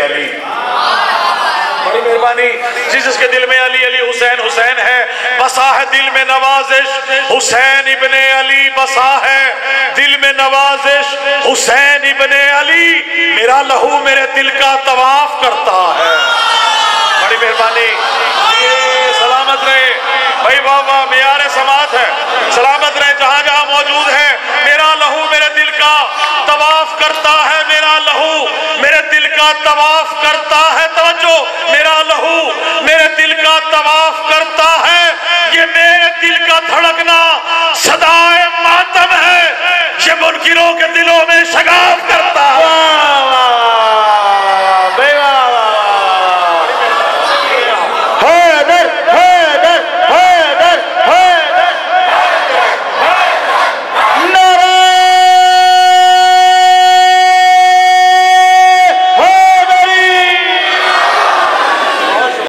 अली। बड़ी मेहरबानी। जिसके दिल में अली अली हुसैन हुसैन है, बसा है दिल में नवाजिश हुसैन इब्ने अली, बसा है दिल में नवाजिश हुसैन इब्ने अली, मेरा लहू मेरे दिल का तवाफ करता है। बड़ी मेहरबानी। ये सलामत रहे भाई, वाह वाह, मेयार समात है। सलामत रहे जहां जहां मौजूद है। मेरा लहू मेरे दिल का तवाफ करता है, मेरा लहू मेरे दिल का तवाफ करता है। तवज्जो, मेरा लहू मेरे दिल का तवाफ करता है। ये मेरे दिल का धड़कना सदाए मातम है, ये मुनकिरों के दिलों में शगाफ